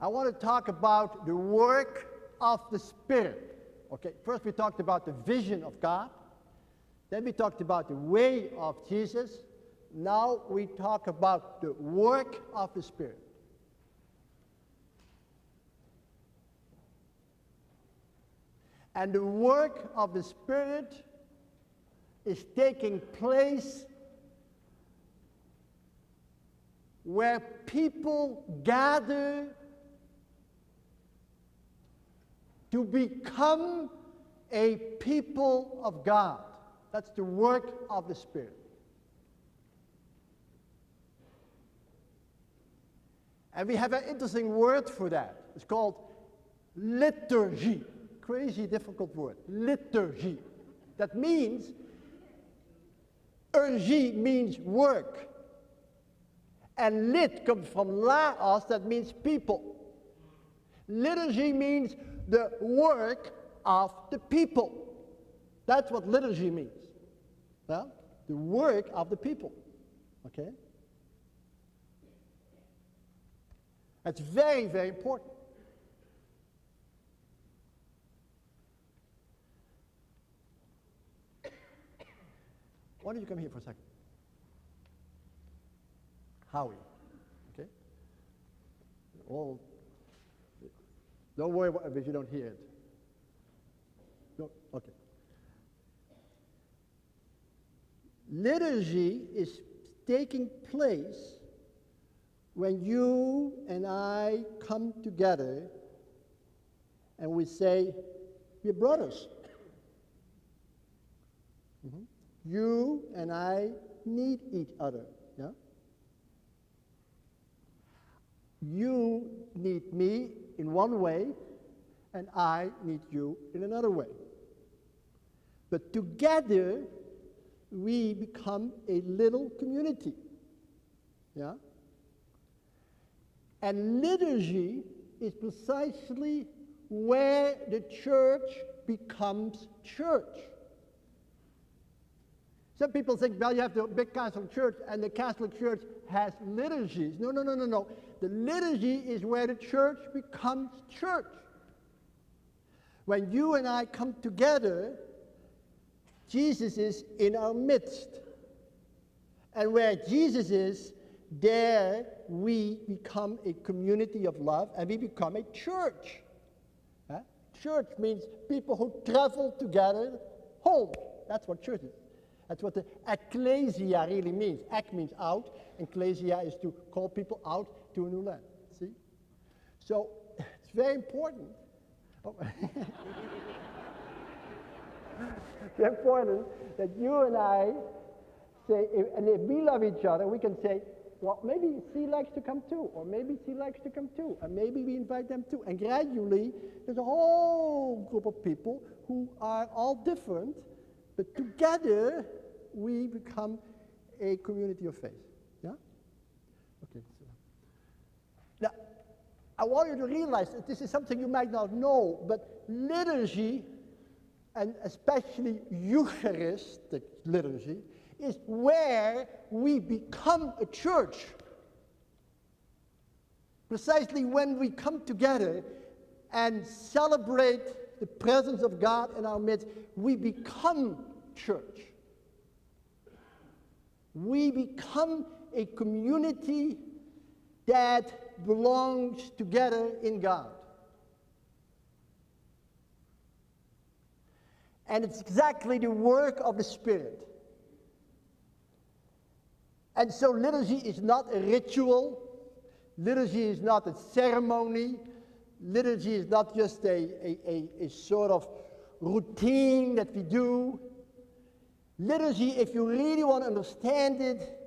I want to talk about the work of the Spirit. Okay, first we talked about the vision of God. Then we talked about the way of Jesus. Now we talk about the work of the Spirit. And the work of the Spirit is taking place where people gather to become a people of God. That's the work of the Spirit. And we have an interesting word for that. It's called liturgy. Crazy difficult word. Liturgy. That means, urgy means work. And lit comes from laos, that means people. Liturgy means the work of the people. That's what liturgy means. Well, the work of the people. Okay? That's very, very important. Why don't you come here for a second? Howie. Okay? All. Don't worry if you don't hear it. No? Okay. Liturgy is taking place when you and I come together and we say, we're brothers. Mm-hmm. You and I need each other. Yeah? You need me in one way, and I need you in another way. But together, we become a little community. Yeah? And liturgy is precisely where the church becomes church. Some people think, well, you have the big Catholic Church, and the Catholic Church has liturgies. No, no, no, no, no. The liturgy is where the church becomes church. When you and I come together, Jesus is in our midst. And where Jesus is, there we become a community of love, and we become a church. Huh? Church means people who travel together home. That's what church is. That's what the ecclesia really means. Ek means out, and ecclesia is to call people out to a new land. See? So it's very important. Oh. It's very important that you and I say, and if we love each other, we can say, well, maybe C likes to come too, or maybe C likes to come too, and maybe we invite them too. And gradually, there's a whole group of people who are all different, but together, we become a community of faith. Yeah? Okay. So. Now, I want you to realize that this is something you might not know, but liturgy, and especially Eucharistic liturgy, is where we become a church. Precisely when we come together and celebrate the presence of God in our midst, we become church. We become a community that belongs together in God. And it's exactly the work of the Spirit. And so liturgy is not a ritual. Liturgy is not a ceremony. Liturgy is not just a sort of routine that we do. Liturgy, if you really want to understand it,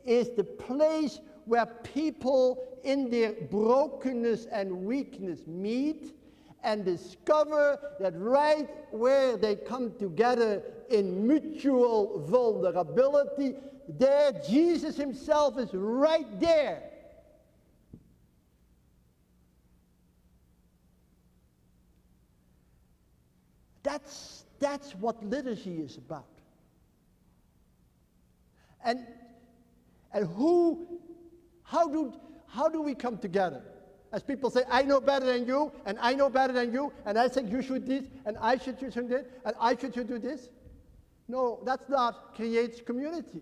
is the place where people in their brokenness and weakness meet and discover that right where they come together in mutual vulnerability, there Jesus himself is right there. That's what liturgy is about. And how do we come together? As people say, I know better than you, and I know better than you, and I think you should this, and I should do this, and I should do this. No, that's not creates community.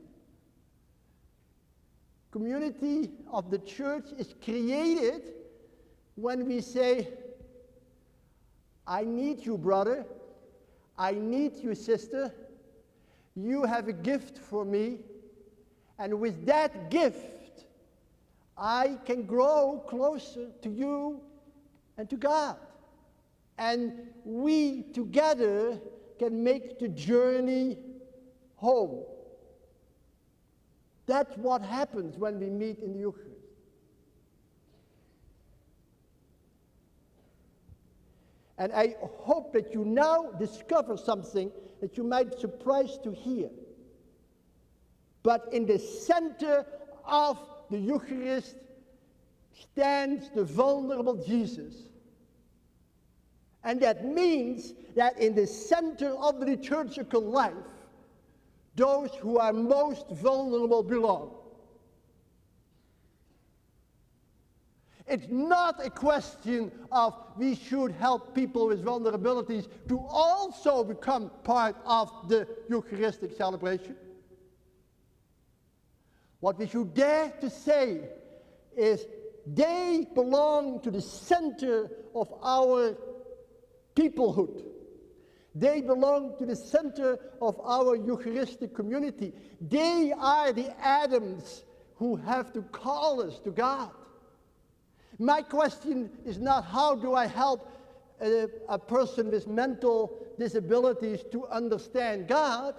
Community of the church is created when we say, I need you, brother. I need you, sister. You have a gift for me. And with that gift, I can grow closer to you and to God. And we together can make the journey home. That's what happens when we meet in the Eucharist. And I hope that you now discover something that you might be surprised to hear. But in the center of the Eucharist stands the vulnerable Jesus. And that means that in the center of the liturgical life, those who are most vulnerable belong. It's not a question of we should help people with vulnerabilities to also become part of the Eucharistic celebration. What we should dare to say is they belong to the center of our peoplehood. They belong to the center of our Eucharistic community. They are the Adams who have to call us to God. My question is not how do I help a person with mental disabilities to understand God.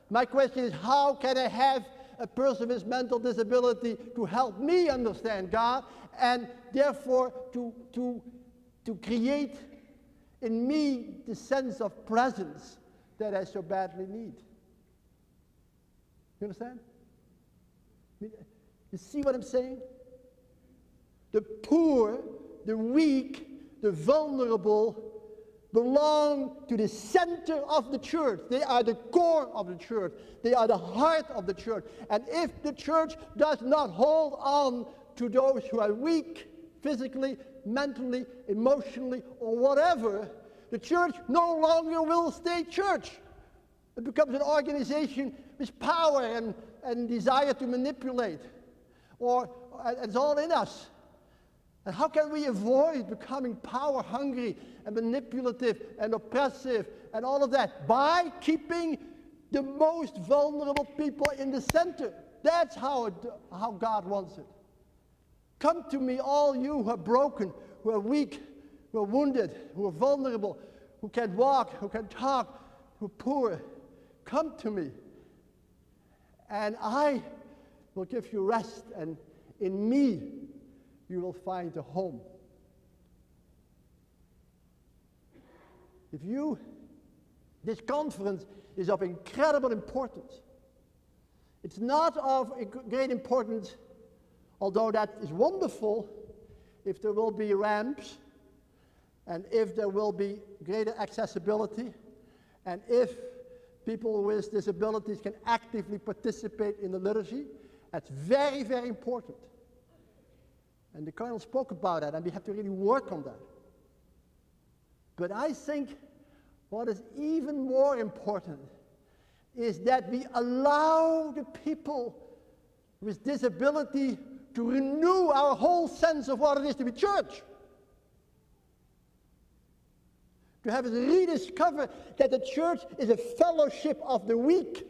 My question is how can I have a person with mental disability to help me understand God and therefore to create in me the sense of presence that I so badly need. You understand? You see what I'm saying? The poor, the weak, the vulnerable belong to the center of the church. They are the core of the church. They are the heart of the church. And if the church does not hold on to those who are weak, physically, mentally, emotionally, or whatever, the church no longer will stay church. It becomes an organization with power and desire to manipulate. Or it's all in us. And how can we avoid becoming power hungry and manipulative and oppressive and all of that? By keeping the most vulnerable people in the center. That's how God wants it. Come to me, all you who are broken, who are weak, who are wounded, who are vulnerable, who can't walk, who can talk, who are poor. Come to me, and I will give you rest, and in me you will find a home. This conference is of incredible importance. It's not of great importance, although that is wonderful, if there will be ramps, and if there will be greater accessibility, and if people with disabilities can actively participate in the liturgy. That's very, very important. And the Colonel spoke about that, and we have to really work on that. But I think what is even more important is that we allow the people with disability to renew our whole sense of what it is to be church. To have us rediscover that the church is a fellowship of the weak.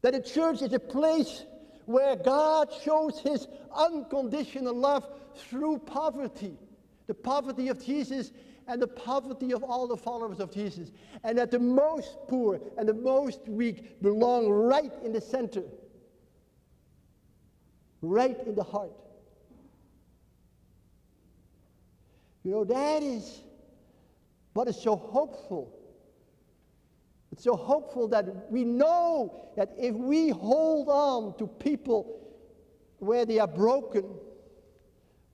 That the church is a place where God shows his unconditional love through poverty. The poverty of Jesus and the poverty of all the followers of Jesus. And that the most poor and the most weak belong right in the center. Right in the heart. You know, that is what is so hopeful. It's so hopeful that we know that if we hold on to people where they are broken,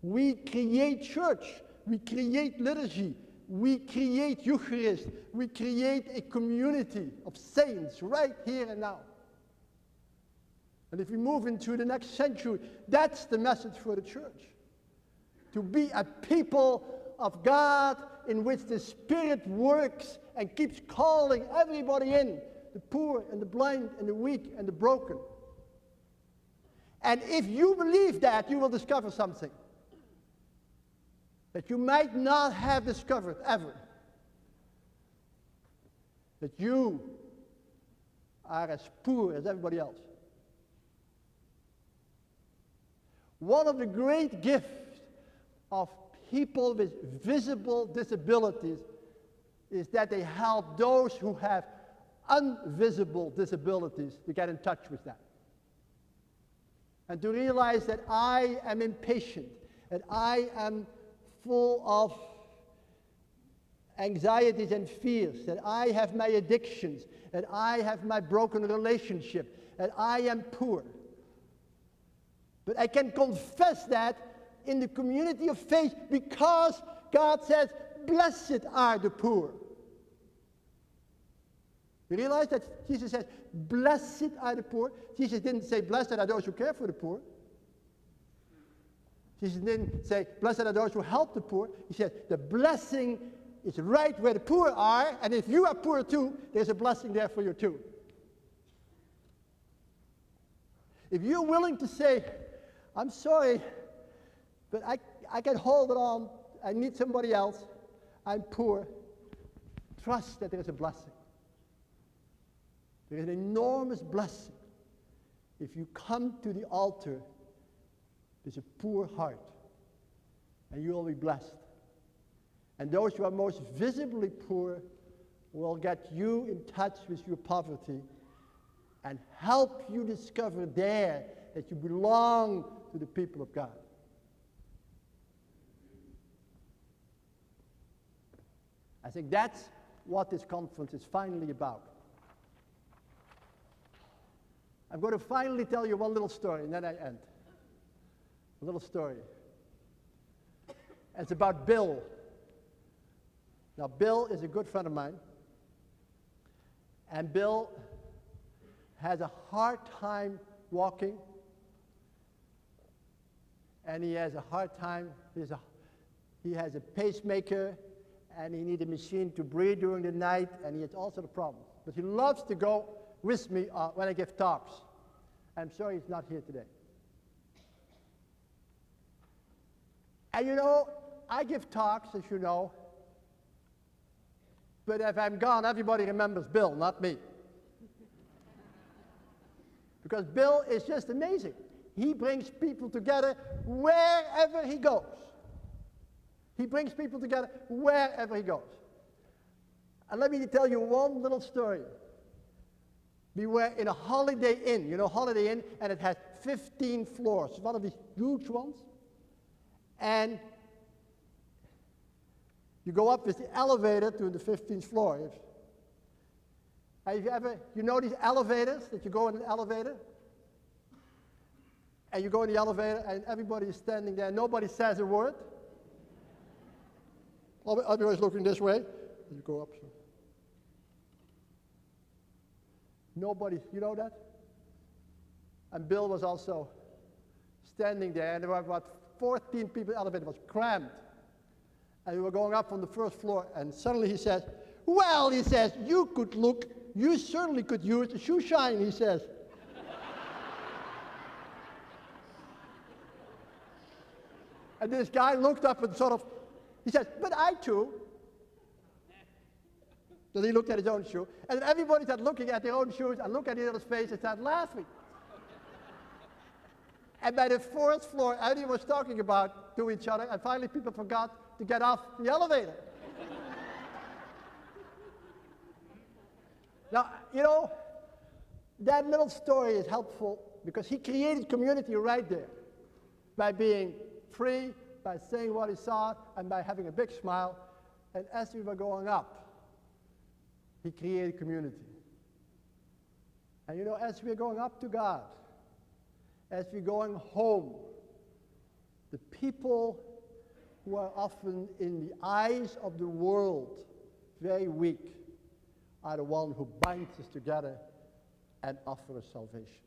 we create church, we create liturgy, we create Eucharist, we create a community of saints right here and now. And if we move into the next century, that's the message for the church. To be a people of God in which the Spirit works and keeps calling everybody in, the poor and the blind and the weak and the broken. And if you believe that, you will discover something that you might not have discovered ever. That you are as poor as everybody else. One of the great gifts of people with visible disabilities is that they help those who have invisible disabilities to get in touch with them. And to realize that I am impatient, that I am full of anxieties and fears, that I have my addictions, that I have my broken relationship, that I am poor. But I can confess that in the community of faith because God says, blessed are the poor. You realize that Jesus says, blessed are the poor? Jesus didn't say, blessed are those who care for the poor. Jesus didn't say, blessed are those who help the poor. He said, the blessing is right where the poor are, and if you are poor too, there's a blessing there for you too. If you're willing to say, I'm sorry, but I can hold it on, I need somebody else, I'm poor, trust that there's a blessing. There is an enormous blessing if you come to the altar with a poor heart, and you will be blessed. And those who are most visibly poor will get you in touch with your poverty and help you discover there that you belong to the people of God. I think that's what this conference is finally about. I'm going to finally tell you one little story, and then I end. A little story. It's about Bill. Now, Bill is a good friend of mine, and Bill has a hard time walking, and he has a hard time, he has a pacemaker, and he needs a machine to breathe during the night, and he has all sorts of problems. But he loves to go with me when I give talks. I'm sorry he's not here today. And you know, I give talks, as you know, but if I'm gone, everybody remembers Bill, not me. Because Bill is just amazing. He brings people together wherever he goes. He brings people together wherever he goes. And let me tell you one little story. We were in a Holiday Inn, you know, Holiday Inn, and it has 15 floors, one of these huge ones. And you go up with the elevator to the 15th floor. Have you ever, you know these elevators, that you go in an elevator? And you go in the elevator and everybody is standing there, nobody says a word. Everybody's looking this way. You go up. So. Nobody, you know that? And Bill was also standing there, and there were about 14 people, the elevator was crammed. And we were going up from the first floor, and suddenly he says, well, he says, you certainly could use a shoe shine, he says. And this guy looked up and sort of, he said, but I too. So he looked at his own shoe, and then everybody started looking at their own shoes and looked at each other's face and started laughing. And by the fourth floor, everyone was talking about to each other, and finally people forgot to get off the elevator. Now, you know, that little story is helpful because he created community right there by being free, by saying what he saw, and by having a big smile. And as we were going up, he created community. And you know, as we're going up to God, as we're going home, the people who are often in the eyes of the world very weak are the one who binds us together and offers us salvation.